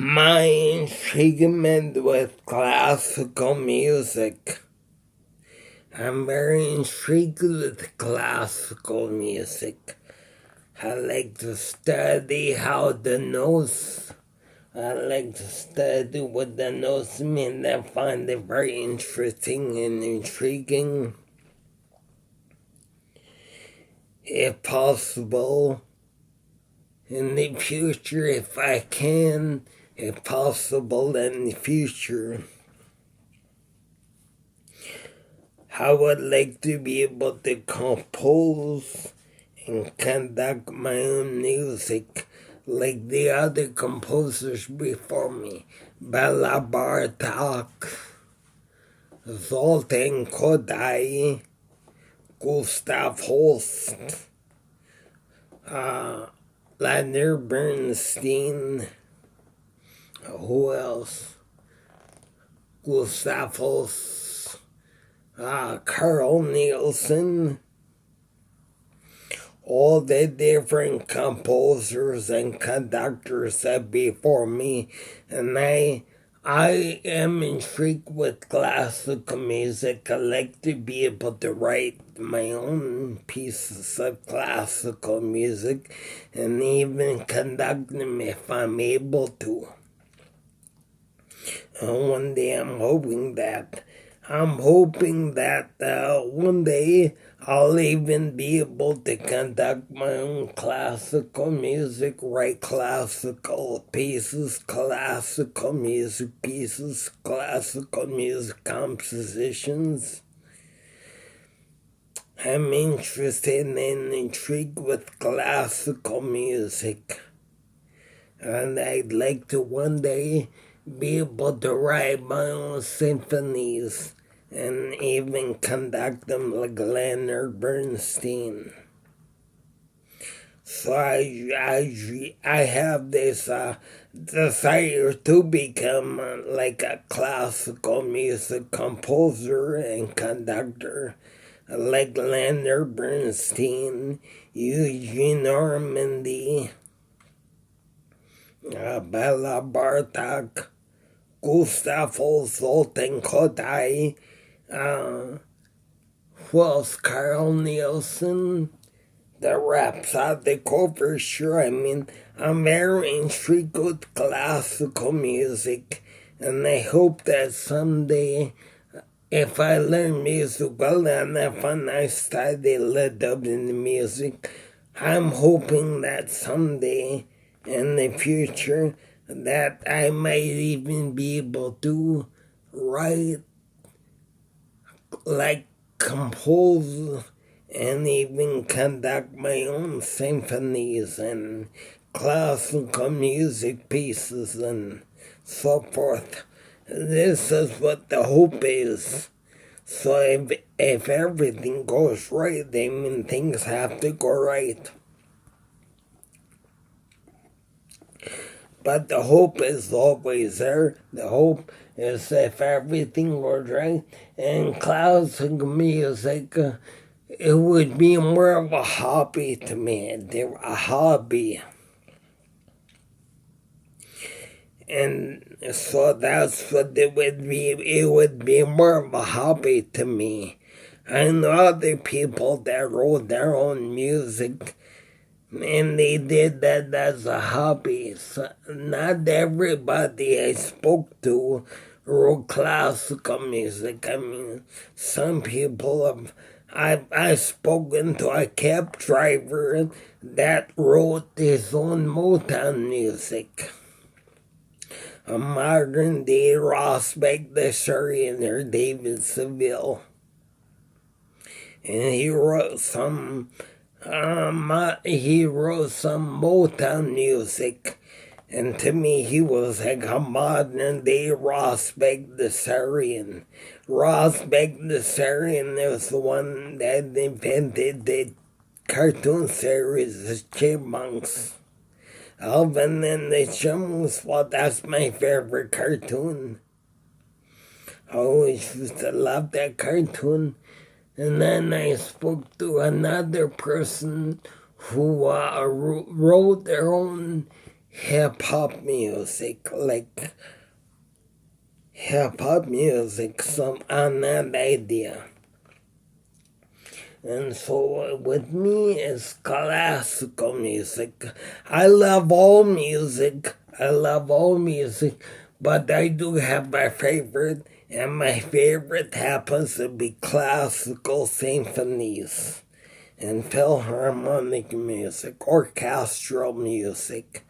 My intreagment with classical music. I'm very intrigued with classical music. I like to study how the notes, I like to study what the notes mean. I find it very interesting and intriguing. If possible, in the future, if I can, if possible in the future, I would like to be able to compose and conduct my own music like the other composers before me. Bela Bartok, Zoltan Kodály, Gustav Holst, Leonard Bernstein, who else? Gustav Holst, Carl Nielsen, all the different composers and conductors that before me, and I am intrigued with classical music. I like to be able to write my own pieces of classical music and even conduct them if I'm able to. And one day I'm hoping that one day I'll even be able to conduct my own classical music, write classical pieces, classical music pieces, classical music compositions. I'm interested and intrigued with classical music. And I'd like to one day be able to write my own symphonies and even conduct them like Leonard Bernstein. So I have this desire to become like a classical music composer and conductor, like Leonard Bernstein, Eugene Ormandy, Bela Bartok, Gustav Holst, Zoltan Kodály, who else? Carl Nielsen, the Rhapsodic Overture. I mean, I'm very intrigued with classical music, and I hope that someday, if I learn music well enough and I study a little bit in music, I'm hoping that someday in the future that I might even be able to write, like compose and even conduct my own symphonies and classical music pieces and so forth. This is what the hope is. So if everything goes right, I mean things have to go right. But the hope is always there. The hope is if everything goes right. And classical music, it would be more of a hobby to me. A hobby. And so that's what it would be. It would be more of a hobby to me. I know other people that wrote their own music, and they did that as a hobby. So not everybody I spoke to wrote classical music. I mean, some people I've spoken to a cab driver that wrote his own Motown music. A modern day Ross Bagdasarian or David Seville. And he wrote some Motown music, and to me he was like a modern day Ross Bagdasarian. Ross Bagdasarian is the one that invented the cartoon series The Chipmunks. Alvin and the Chipmunks, well, that's my favorite cartoon. I always used to love that cartoon. And then I spoke to another person who wrote their own hip hop music, like hip hop music, some on that idea. And so with me, it's classical music. I love all music. But I do have my favorite, and my favorite happens to be classical symphonies and philharmonic music, orchestral music.